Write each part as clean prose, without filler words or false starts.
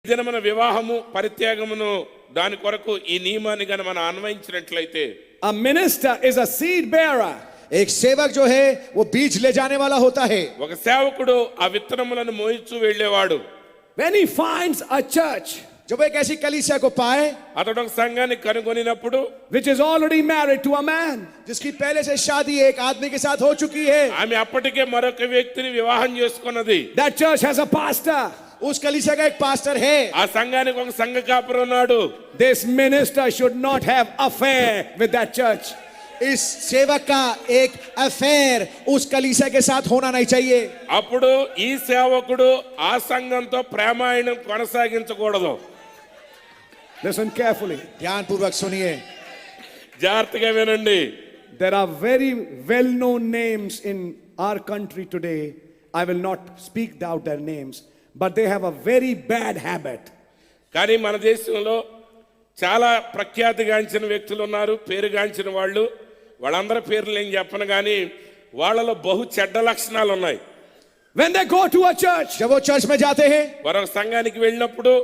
దినమన వివాహము పరిత్యాగమును దాని కొరకు ఈ నియమాన్ని గన మనం అన్వయించినట్లయితే a minister is a seed bearer. एक सेवक जो है वो बीज ले जाने वाला होता है. ఒక సేవకుడు ఆ విత్తనములను మోయిచూ వెళ్ళేవాడు. When he finds a church, जब एक ऐसी कलीसिया को पाए అతడు ఒక సంఘాన్ని కనుగొనినప్పుడు which is already married to a man, जिसकी पहले से शादी एक आदमी के साथ हो चुकी है, ఆమె అప్పటికే మరొక వ్యక్తిని వివాహం చేసుకున్నది. that church has a pastor, उस कलीसिया का एक पास्टर है, ఆ సంఘానికి ఒక సంఘ కాపరి ఉన్నాడు. this minister should not have affair with that church. इस सेवक का एक अफेयर उस कलीसिया के साथ होना नहीं चाहिए. అప్పుడు ఈ సేవకుడు ఆ సంఘంతో ప్రేమాయణం కొనసాగించకూడదు. Listen carefully. ध्यानपूर्वक सुनिए. జాగ్రత్తగా వినండి. There are very well-known names in our country today. I will not speak out their names, but they have a very bad habit. కానీ మన దేశంలో చాలా ప్రఖ్యాతిగాంచిన వ్యక్తులు ఉన్నారు, పేరుగాంచిన వాళ్ళు. వాళ్ళందరి పేర్లు ఏం చెప్పను కానీ వాళ్ళలో బహు చెడ్డ లక్షణాలు ఉన్నాయి. When they go to a church, जब वो चर्च में जाते हैं, మరొక సంఘానికి వెళ్ళినప్పుడు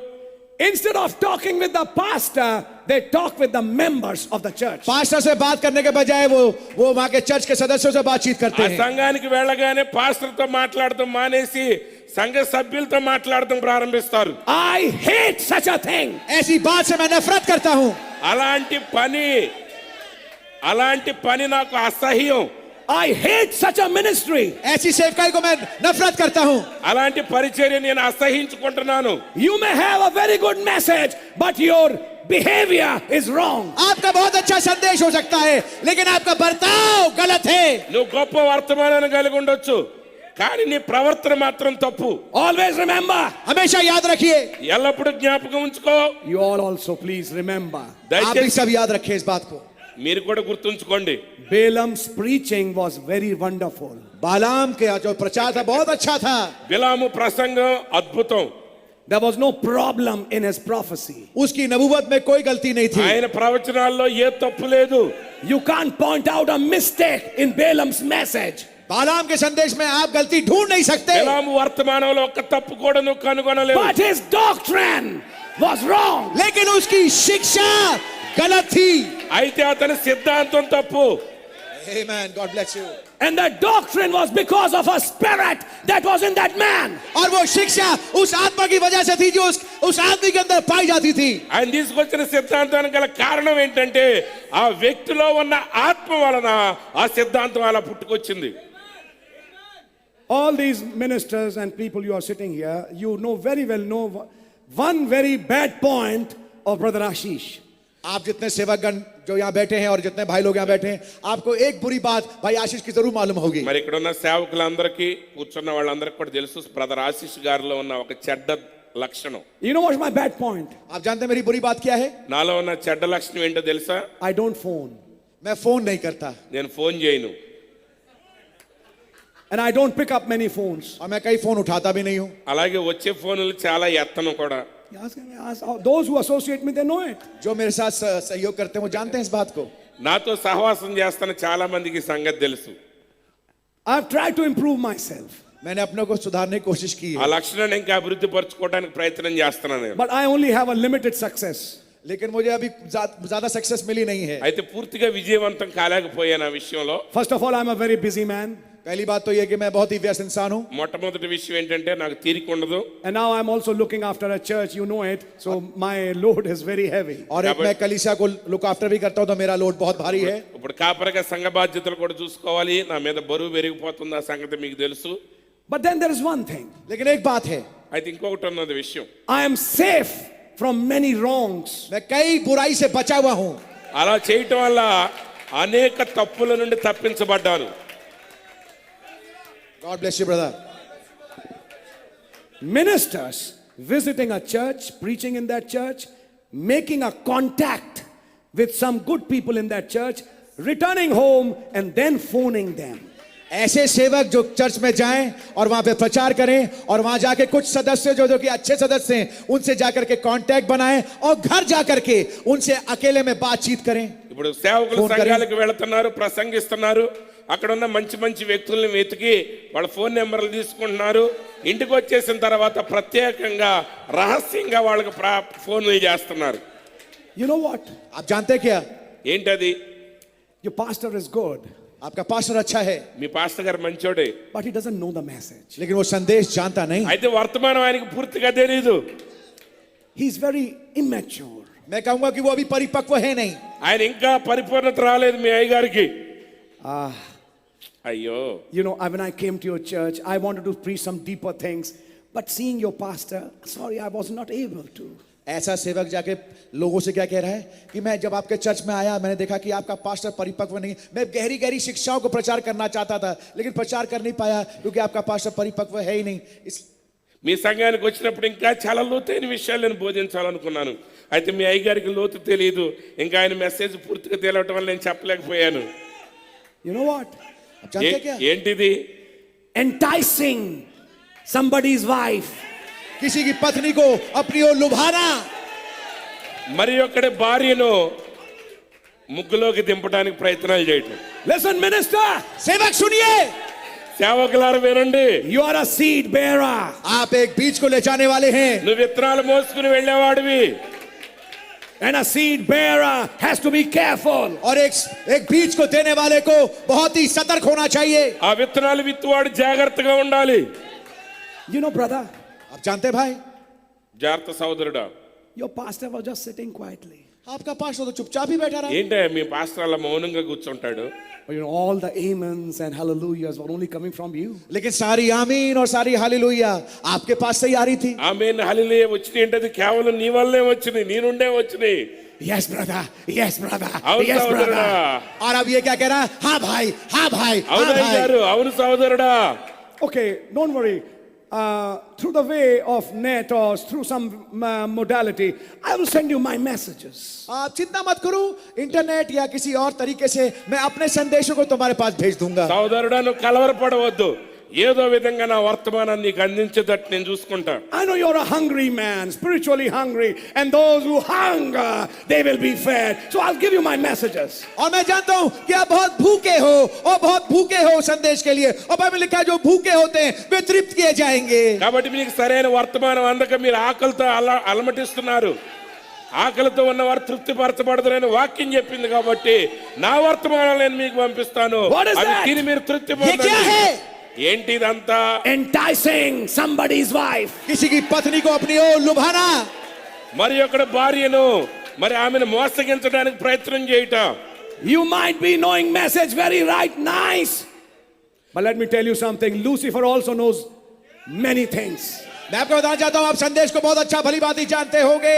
instead of talking with the pastor, they talk with the members of the church. Pastor से बात करने के बजाय वो वहां के चर्च के सदस्यों से बातचीत करते ఆ हैं. సంఘానికి వెళ్ళగానే పాస్టర్తో మాట్లాడటం మానేసి సంఘ సభ్యులతో మాట్లాడటం ప్రారంభిస్తారు. I hate such a thing. ऐसी बात से मैं नफरत करता हूं. అలాంటి పని నాకు అసహ్యం. I hate such a ministry. ऐसी सेवकाई को मैं नफरत करता हूं. అలాంటి పరిచర్య నేను అసహించుకుంటున్నాను. You may have a very good message, but your behavior is wrong. आपका बहुत अच्छा संदेश हो सकता है, लेकिन आपका बर्ताव गलत है. నువ్వు గొప్ప వర్తమానాన్ని కలిగి ఉండొచ్చు, కానీ నీ ప్రవర్తన మాత్రం తప్పు. Always remember. हमेशा याद रखिए. ఎల్లప్పుడూ జ్ఞాపకం ఉంచుకో. You all also please remember. आप भी सब याद रखिए इस बात को. మీరు కూడా గుర్తుంచుకోండి. Balaam's preaching was very wonderful. बालाम के जो प्रचार था बहुत अच्छा था. బిలాము ప్రసంగం అద్భుతం. There was no problem in his prophecy. उसकी नबूवत में कोई गलती नहीं थी. ఆయన ప్రవచనాల్లో ఏ తప్పు లేదు. You can't point out a mistake in Balaam's message. बालाम के संदेश में आप गलती ढूंढ नहीं सकते. బిలాము వర్తమానంలో ఒక్క తప్పు కూడా నువ్వు కనుగొనలేవు. But his doctrine was wrong. लेकिन उसकी शिक्षा गलत थी. అయితే అతని సిద్ధాంతం తప్పు. Amen. God bless you. And that doctrine was because of a spirit that was in that man. और वो शिक्षा उस आत्मा की वजह से थी जो उस आदमी के अंदर पाई जाती थी. ఆయన తీసుకొచ్చిన సిద్ధాంతానికి గల కారణం ఏంటంటే ఆ వ్యక్తిలో ఉన్న ఆత్మ వలన ఆ సిద్ధాంతం అలా పుట్టుకొచ్చింది. All these ministers and people you are sitting here, you know very well know one very bad point of Brother Ashish. आप जितने सेवकगण जो यहाँ बैठे हैं और जितने भाई लोग यहाँ बैठे हैं, आपको एक बुरी बात भाई आशीष की जरूर मालूम होगी. మరి ఇక్కడ ఉన్న సేవకులందరికీ కూర్చున్న వాళ్ళందరికీ కూడా తెలుసు బ్రదర్ ఆశీష్ గారిలో ఉన్న ఒక చెడ్డ లక్షణం. You know what's my bad point? आप जानते हैं मेरी बुरी बात क्या है? నాలో ఉన్న చెడ్డ లక్షణం ఏంటో తెలుసా? I don't phone. मैं फोन नहीं करता. నేను ఫోన్ చేయను. And I don't pick up many phones. और मैं कई फोन उठाता भी नहीं हूँ. అలాగే వచ్చే ఫోన్లు చాలా ఎత్తను కూడా. Those who associate me, they know it. जो मेरे साथ सहयोग करते हैं वो जानते हैं इस बात को. నాతో సహవాసం చేస్తున్న చాలా మందికి సంగతి తెలుసు. I've tried to improve myself. मैंने अपने को सुधारने की कोशिश की ఆ है. లక్షణాన్ని ఇంకా అభివృద్ధి పరచుకోవడానికి ప్రయత్నం చేస్తున్నాను నేను. But I only have a limited success. लेकिन मुझे अभी ज्यादा सक्सेस मिली नहीं है. అయితే పూర్తిగా విజయవంతం కాలేకపోయాను ఆ విషయంలో. First of all, I'm a very busy man. पहली बात तो ये कि मैं बहुत ही व्यस्त इंसान हूँ. మొట్టమొదటి విషయం ఏంటంటే నాకు తీరిక ఉండదు. And now I'm also looking after a church, you know it. So my load is very heavy. और एक मैं कलीसिया को लुक आफ्टर भी करता हूँ तो मेरा लोड बहुत भारी है. ఇప్పుడు కాపరిగా సంఘ బాధ్యతలు కూడా చూసుకోవాలి. నా మీద బరువు పెరిగిపోతుంది, ఆ సంగతి మీకు తెలుసు. But then there is one thing. लेकिन एक बात है, అయితే ఇంకొకటి ఉన్నది విషయం. I am safe from many wrongs. मैं कई बुराई से बचा हुआ हूँ. అలా చేయటం వల్ల అనేక తప్పుల నుండి తప్పించబడ్డాను. God bless you, brother. Ministers visiting a church, preaching in that church, making a contact with some good people in that church, returning home and then phoning them. ऐसे सेवक जो चर्च में जाएं और वहां पे प्रचार करें और वहां जाके कुछ सदस्य जो कि अच्छे सदस्य हैं उनसे जाकर के कांटेक्ट बनाएं और घर जाकर के उनसे अकेले में बातचीत करें. ఇప్పుడు సేవకులు సంఘాలకు వెళ్తున్నారు, ప్రసంగిస్తున్నారు, అక్కడ ఉన్న మంచి మంచి వ్యక్తుల్ని వెతికి వాళ్ళ ఫోన్ నెంబర్లు తీసుకుంటున్నారు. ఇంటికి వచ్చేసిన తర్వాత ప్రత్యేకంగా రహస్యంగా వాళ్ళకి ఫోన్లు చేస్తున్నారు. You know what? आप जानते हैं क्या? ఏంటది? Your pastor is good, आपका पास्टर अच्छा है, మీ పాస్టర్ గారు మంచోడే, but he doesn't know the message. लेकिन वो संदेश जानता नहीं. అయితే వర్తమానం ఆయనకి పూర్తిగా తెలీదు. He's very immature. मैं कहूंगा कि वो अभी परिपक्व है नहीं. ఆయన ఇంకా పరిపూర్ణత రాలేదు మీ అయ్యగారికి. అయ్యో, You know, when I came to your church, I wanted to preach some deeper things, but seeing your pastor, sorry, I was not able to. ऐसा सेवक जाके लोगों से क्या कह रहा है कि मैं जब आपके चर्च में आया, मैंने देखा कि आपका पास्टर परिपक्व नहीं. मैं गहरी गहरी शिक्षाओं को प्रचार करना चाहता था, लेकिन प्रचार कर नहीं पाया क्योंकि आपका पास्टर परिपक्व है ही नहीं. మీ సంఘానికి వచ్చినప్పుడు ఇంకా చాలా లోతైన విషయాలు నేను బోధించాలనుకున్నాను. అయితే మీ అయ్యగారికి లోతు తెలియదు, ఇంకా ఆయన మెసేజ్ పూర్తిగా తెలియటం వల్ల నేను చెప్పలేకపోయాను. You know what? आप जानते हैं क्या? ఏంటిది? Enticing somebody's wife. किसी की पत्नी को अपनी ओर लुभाना, మరి ఒక్కడి భార్యను ముగ్గులోకి దింపడానికి ప్రయత్నాలు చేయటం. Listen, minister, सेवक सुनिए, సేవకులారు వినండి. you are a seed bearer. आप एक बीज को ले जाने वाले हैं, నువ్వు విత్తనాలు మోసుకుని వెళ్ళేవాడివి. And a seed bearer has to be careful. और एक बीज को देने वाले को बहुत ही सतर्क होना चाहिए. ఆ విత్తనాలు విత్తువాడు జాగ్రత్తగా ఉండాలి. You know, brother, आप जानते हैं भाई, జాగ్రత్త సోదరుడా. your pastor was just sitting quietly. आपका पास्टर तो चुपचाप ही बैठा रहा. ఏంటే మీ పాస్టర్ అలా మౌనంగా కూర్చుంటాడు? But you know, all the amens and hallelujahs were only coming from you. लेकिन सारी आमीन और सारी हालेलुया आपके पास से ही आ रही थी. ఆమేన్ హల్లెలూయా వచ్చినాయి అంటే అది కేవలం నీ వల్లే వచ్చినాయి, నీ నుండే వచ్చినాయి. Yes, brother. Yes, brother. అవును Yes, సోదరుడా, brother. और अब ये क्या कह रहा है? हाँ भाई, हाँ भाई, हाँ అవును भाई. అయ్యగారు, అవును సోదరుడా. Okay, don't worry. Through the way of net or through some modality, I will send you my messages. आप चिंता मत करो, इंटरनेट या किसी और तरीके से मैं अपने संदेशों को तुम्हारे पास भेज दूंगा. సోదరుడా, నువ్వు కలవరపడవద్దు. ఏదో విధంగా నా వర్తమానాన్ని నీకు అందించేటట్టు నేను చూసుకుంటా. I know you're a hungry man, spiritually hungry, and those who hunger, they will be fed. So I'll give you my messages. और मैं जानता हूं कि आप बहुत भूखे हो और बहुत भूखे हो संदेश के लिए, और बाइबल लिखा है जो भूखे होते हैं वे तृप्त किए जाएंगे. కాబట్టి మీకు సరైన వర్తమానం అందక మీరు ఆకలితో అలమటిస్తున్నారు. ఆకలితో ఉన్నవారు తృప్తిపరచబడతారని వాక్యం చెప్పింది కాబట్టి నా వర్తమానం నేను మీకు పంపిస్తాను. What is అది that? తిని మీరు తృప్తి ये क्या है? ఏంటి ఇదంతా? Enticing somebody's wife. किसी की पत्नी को अपनी ओर लुभाना, మరి ఒకటి భార్యను మరి ఆమెను మోసగించడానికి ప్రయత్నం చేయటం. You might be knowing message very right, nice. But let me tell you something. Lucifer also knows many things. मैं आपको बताना चाहता हूं, आप संदेश को बहुत अच्छा भली बात ही जानते होंगे,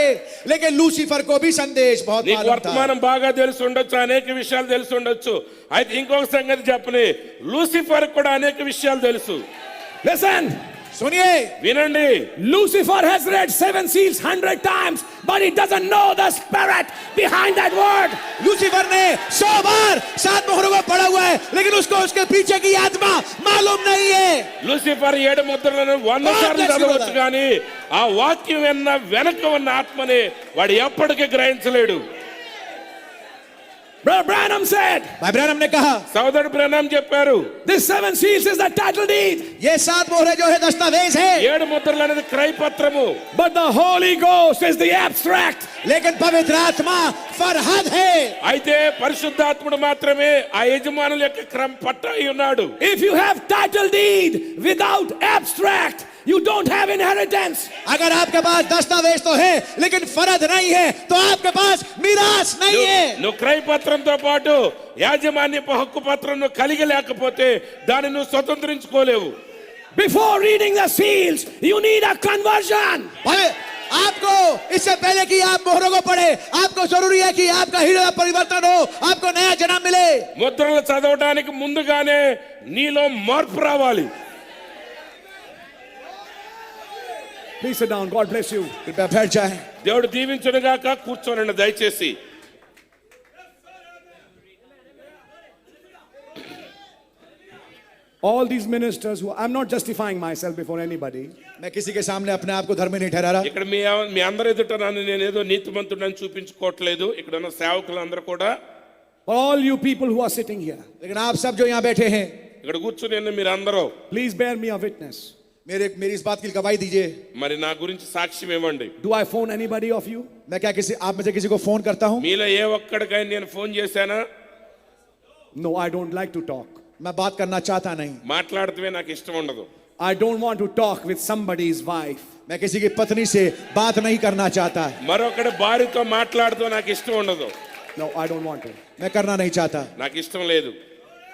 लेकिन लूसीफर को भी संदेश बहुत నీకు मालूम था. వర్తమానం బాగా తెలిసి ఉండొచ్చు, అనేక విషయాలు తెలిసి ఉండొచ్చు. అయితే ఇంకొక సంగతి చెప్పని, లూసిఫర్ కూడా అనేక విషయాలు తెలుసు. Listen. सुनिए, వినండి. Lucifer has read 7 seals 100 times, but he doesn't know the spirit behind that word. Lucifer ने 100 बार 7 मोहरों को पढ़ा हुआ है, लेकिन उसको उसके पीछे की आत्मा मालूम नहीं है. లూసిఫర్ 7 ముద్రలను 100 సార్లు చదవచ్చు కానీ ఆ వాక్యం వెనక ఉన్న ఆత్మని వాడు ఎప్పటికీ గ్రహించలేడు. Brother Branham said, भाई ब्रैनम ने कहा, సోదరుడు బ్రహ్నాం చెప్పారు, this 7 seals is the title deed, ये 7 मोहरें जो है दस्तावेज है, 7 ముద్రలు అనేది క్రయపత్రము. but the Holy Ghost is the abstract. लेकिन पवित्र आत्मा फरहद है. అయితే పరిశుద్ధాత్ముడు మాత్రమే ఆ యజమానుల యొక్క క్రమ పట్ట అయి ఉన్నాడు. If you have title deed without abstract, you don't have inheritance. अगर आपके पास दस्तावेज तो है लेकिन फरद नहीं है, तो आपके पास मीरास नहीं है. నువ్వు క్రయపత్రంతో పాటు యాజమాన్యపు హక్కు పత్రం నువ్వు కలిగి లేకపోతే దాన్ని నువ్వు స్వతంత్రించుకోలేవు. Before reading the seals, you need a conversion. भाई, आपको इससे पहले कि आप मोहरों को पढ़े, आपको जरूरी है कि आपका हृदय परिवर्तन हो, आपको नया जन्म मिले. ముద్రలు చదవడానికి ముందుగానే నీలో మార్పు రావాలి. Please sit down. God bless you. कृपया बैठ जाए. దేవుడు దీవించునుగాక. కూర్చోనండి దయచేసి. All these ministers who, I'm not justifying myself before anybody. मैं किसी के सामने अपने आप को धर्मी नहीं ठहरा रहा. ఇక్కడ మీ అందరి ఎదుట నన్ను నేనేదో నీతిమంతుడని చూపించుకోవట్లేదు. ఇక్కడ ఉన్న సేవకులందరూ కూడా For all you people who are sitting here, लेकिन आप सब जो यहाँ बैठे हैं, ఇక్కడ కూర్చుని ఉన్న మీరందరూ please bear me a witness. मेरी इस बात की गवाही दीजिए. మరి నా గురించి సాక్ష్యం ఇవ్వండి. Do I phone anybody of you? मैं क्या आप में से किसी को फोन करता हूँ? మీలో ఏ ఒక్కడికైనా నేను ఫోన్ చేశానా? No, I don't like to talk. मैं बात करना चाहता नहीं. మాట్లాడుతూనే నాకు ఇష్టం ఉండదు. I don't want to talk with somebody's wife. मैं किसी की पत्नी से बात नहीं करना चाहता. మరొకటి భార్యతో మాట్లాడుతూ నాకు ఇష్టం ఉండదు. No, I don't want to. मैं करना नहीं चाहता. నాకు ఇష్టం లేదు.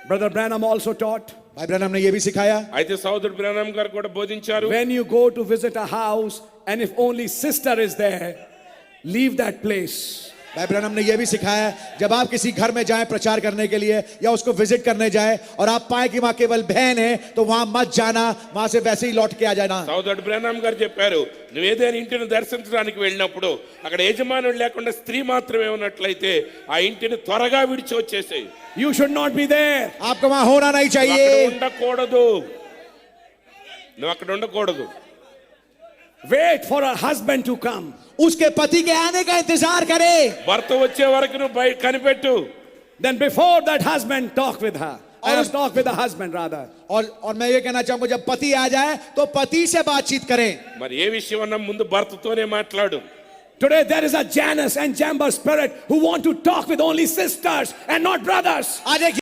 Brother Branham also taught, भाई ब्रैनम ने ये भी सिखाया. అయితే సోదరుడు బ్రహ్మం గారు కూడా బోధించారు. when you go to visit a house and if only sister is there, leave that place. भाई ब्रैनम ने ये भी सिखाया, जब आप किसी घर में जाएं प्रचार करने के लिए या उसको विजिट करने जाएं और आप पाएं कि वहां केवल बहन है, तो वहां मत जाना, वहां से वैसे ही लौट के आ जाना. సోదరుడు బ్రహ్మం గారు చెప్పారు, నువ్వు ఏదైనా ఇంటిని దర్శించడానికి వెళ్ళినప్పుడు అక్కడ యజమానుడు లేకుండా స్త్రీ మాత్రమే ఉన్నట్లయితే ఆ ఇంటిని త్వరగా విడిచి వచ్చేసేయి. You should not be there. आपको वहां होना नहीं అక్కడ चाहिए. ఉండకూడదు. నువ్వు అక్కడ ఉండకూడదు. Wait for her husband to come. उसके पति के आने का इंतजार करे. భర్త వచ్చే వరకు నువ్వు బయట కనిపెట్టు. Then before that husband, talk with her. और Or उस- talk with the husband rather. और मैं ये कहना चाहूंगा, जब पति आ जाए तो पति से बातचीत करें. మరి ఏ విషయం అన్నా ముందు భర్తతోనే మాట్లాడు. Today there is a Janus and Jambres spirit who want to talk with only sisters and not brothers. आज एक